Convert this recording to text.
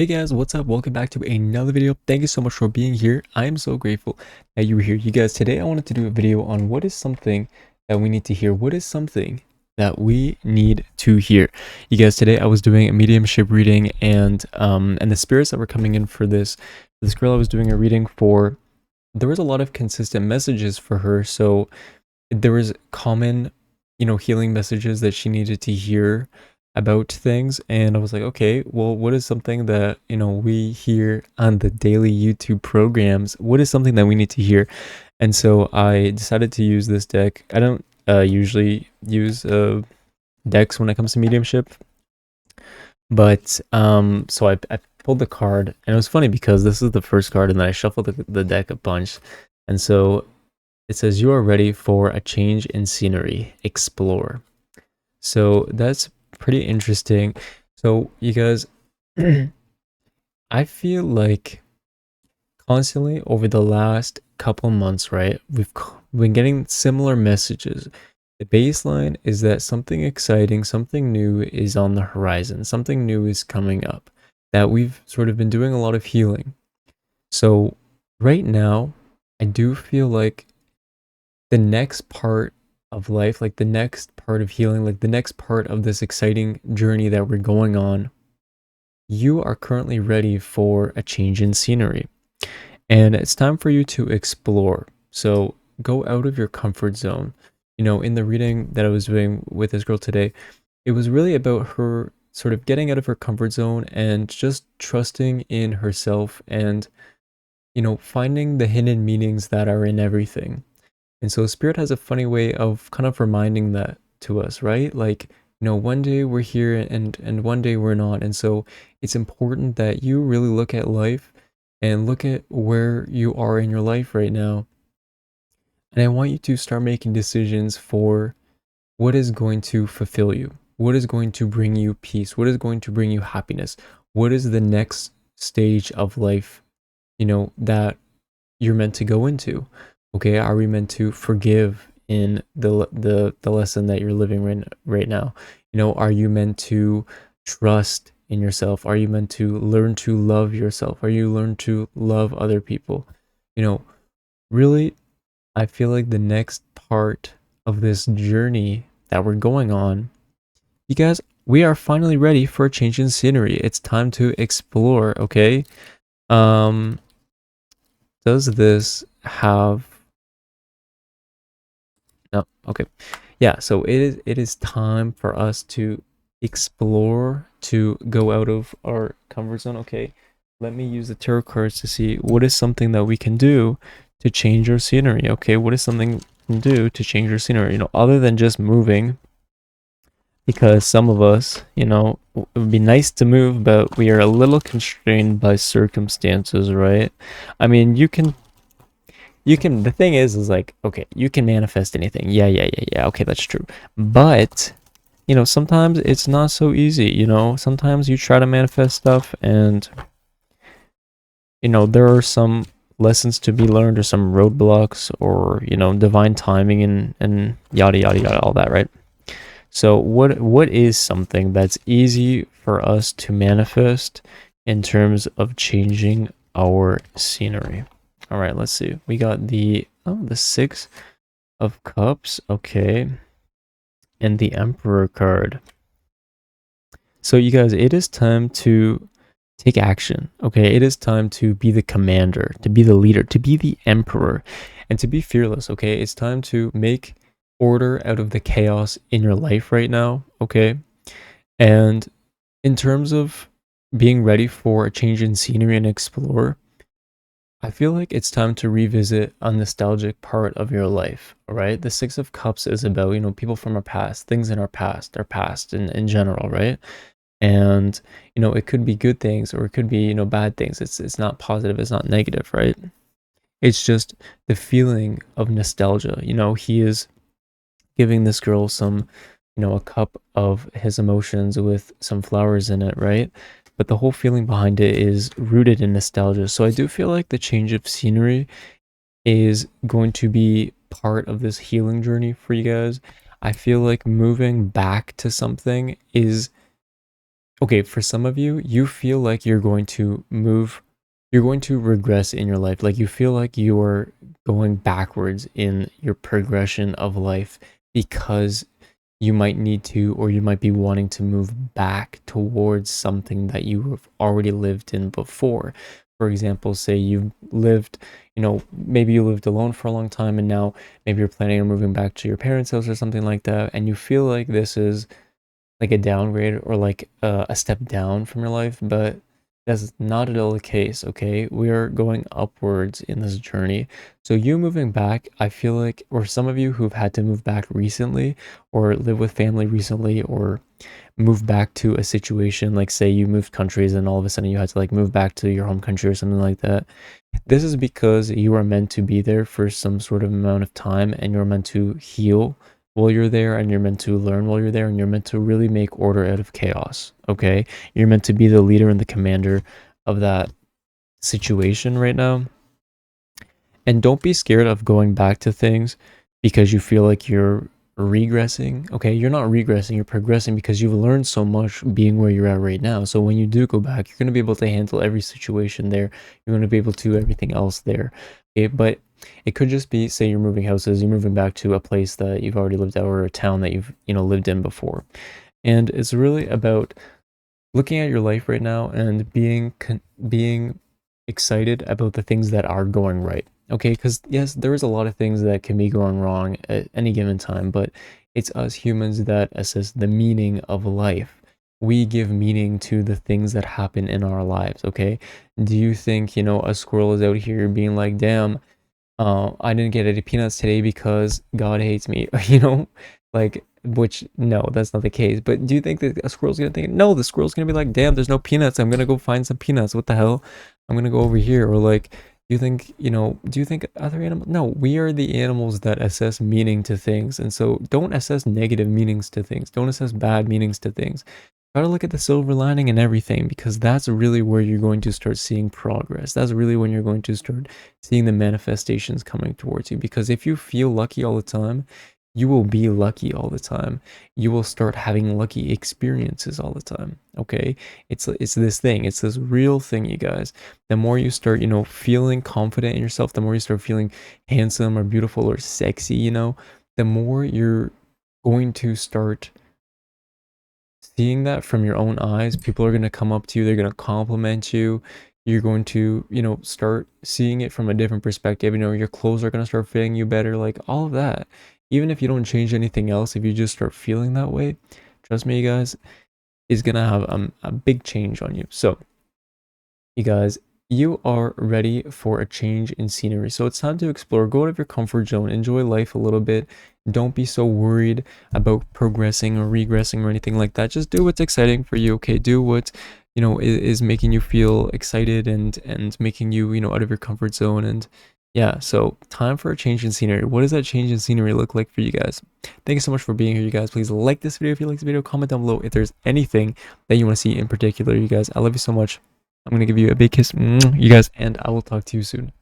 Hey guys, what's up? Welcome back to another video. Thank you so much for being here. I am so grateful that you were here. You guys, today I wanted to do a video on what is something that we need to hear. What is something that we need to hear? You guys, today I was doing a mediumship reading and the spirits that were coming in for this girl I was doing a reading for, there was a lot of consistent messages for her. So there was common, healing messages that she needed to hear about things. And I was like, okay, well, what is something that, we hear on the daily YouTube programs? What is something that we need to hear? And so I decided to use this deck. I don't usually use decks when it comes to mediumship, but so I pulled the card, and it was funny because this is the first card, and then I shuffled the deck a bunch. And so it says, you are ready for a change in scenery. Explore. So that's pretty interesting. So you guys, I feel like constantly over the last couple months, right, we've been getting similar messages. The baseline is that something exciting, something new is on the horizon, something new is coming up, that we've sort of been doing a lot of healing. So right now, I do feel like the next part of life, like the next part of healing, like the next part of this exciting journey that we're going on, you are currently ready for a change in scenery. And it's time for you to explore. So go out of your comfort zone. In the reading that I was doing with this girl today, it was really about her sort of getting out of her comfort zone and just trusting in herself and, finding the hidden meanings that are in everything. And so Spirit has a funny way of kind of reminding that to us, right? Like, one day we're here and one day we're not. And so it's important that you really look at life and look at where you are in your life right now. And I want you to start making decisions for what is going to fulfill you, what is going to bring you peace, what is going to bring you happiness, what is the next stage of life, that you're meant to go into. Okay, are we meant to forgive in the lesson that you're living right now? Are you meant to trust in yourself? Are you meant to learn to love yourself? Are you learn to love other people? You know, really, I feel like the next part of this journey that we're going on, you guys, we are finally ready for a change in scenery. It's time to explore, okay? Um, does this have no, okay. Yeah, so it is time for us to explore, to go out of our comfort zone. Okay, let me use the tarot cards to see what is something that we can do to change our scenery. Okay, what is something we can do to change our scenery? Other than just moving, because some of us, it would be nice to move, but we are a little constrained by circumstances, right? I mean, you can the thing is like, okay, you can manifest anything. Yeah, okay, that's true. But sometimes it's not so easy. Sometimes you try to manifest stuff, and there are some lessons to be learned, or some roadblocks, or divine timing, and yada yada yada, all that, right? So what is something that's easy for us to manifest in terms of changing our scenery? All right, let's see. We got the 6 of Cups, okay, and the Emperor card. So you guys, it is time to take action, okay? It is time to be the commander, to be the leader, to be the emperor, and to be fearless, okay? It's time to make order out of the chaos in your life right now, okay? And in terms of being ready for a change in scenery and explore, I feel like it's time to revisit a nostalgic part of your life, all right? The 6 of Cups is about, people from our past, things in our past in general, right? And, it could be good things, or it could be, bad things. It's not positive, it's not negative, right? It's just the feeling of nostalgia. He is giving this girl some, a cup of his emotions with some flowers in it, right? But the whole feeling behind it is rooted in nostalgia. So I do feel like the change of scenery is going to be part of this healing journey for you guys. I feel like moving back to something is okay, for some of you, you feel like you're going to regress in your life. Like you feel like you are going backwards in your progression of life because you might need to, or you might be wanting to move back towards something that you have already lived in before. For example, say you've lived, maybe you lived alone for a long time and now maybe you're planning on moving back to your parents' house or something like that, and you feel like this is like a downgrade or like a step down from your life, but that's not at all the case, okay? We are going upwards in this journey. So you moving back, I feel like, or some of you who've had to move back recently or live with family recently or move back to a situation, like say you moved countries and all of a sudden you had to like move back to your home country or something like that. This is because you are meant to be there for some sort of amount of time and you're meant to heal while you're there and you're meant to learn while you're there and you're meant to really make order out of chaos, okay? You're meant to be the leader and the commander of that situation right now. And don't be scared of going back to things because you feel like you're regressing. Okay, you're not regressing, you're progressing because you've learned so much being where you're at right now. So when you do go back, you're going to be able to handle every situation there. You're going to be able to do everything else there. Okay, but it could just be, say you're moving houses, you're moving back to a place that you've already lived at or a town that you've, lived in before. And it's really about looking at your life right now and being excited about the things that are going right. Okay, because yes, there is a lot of things that can be going wrong at any given time, but it's us humans that assess the meaning of life. We give meaning to the things that happen in our lives, okay? Do you think, a squirrel is out here being like, damn, I didn't get any peanuts today because God hates me, like, which, no, that's not the case. But do you think that a squirrel's gonna think, no, the squirrel's gonna be like, damn, there's no peanuts. I'm gonna go find some peanuts. What the hell? I'm gonna go over here. Or like, do you think other animals? No, we are the animals that assess meaning to things. And so don't assess negative meanings to things. Don't assess bad meanings to things. Try to look at the silver lining and everything because that's really where you're going to start seeing progress. That's really when you're going to start seeing the manifestations coming towards you. Because if you feel lucky all the time, you will be lucky all the time. You will start having lucky experiences all the time. Okay? It's this thing. It's this real thing, you guys. The more you start, feeling confident in yourself, the more you start feeling handsome or beautiful or sexy, the more you're going to start seeing that from your own eyes. People are going to come up to you, they're going to compliment you. You're going to, start seeing it from a different perspective. Your clothes are going to start fitting you better, like all of that. Even if you don't change anything else, if you just start feeling that way, trust me, you guys, is going to have a big change on you. So, you guys, you are ready for a change in scenery. So it's time to explore, go out of your comfort zone, enjoy life a little bit. Don't be so worried about progressing or regressing or anything like that. Just do what's exciting for you, okay? Do what, is making you feel excited and making you, out of your comfort zone. And yeah, so time for a change in scenery. What does that change in scenery look like for you guys? Thank you so much for being here, you guys. Please like this video if you like this video. Comment down below if there's anything that you want to see in particular, you guys. I love you so much. I'm going to give you a big kiss, you guys, and I will talk to you soon.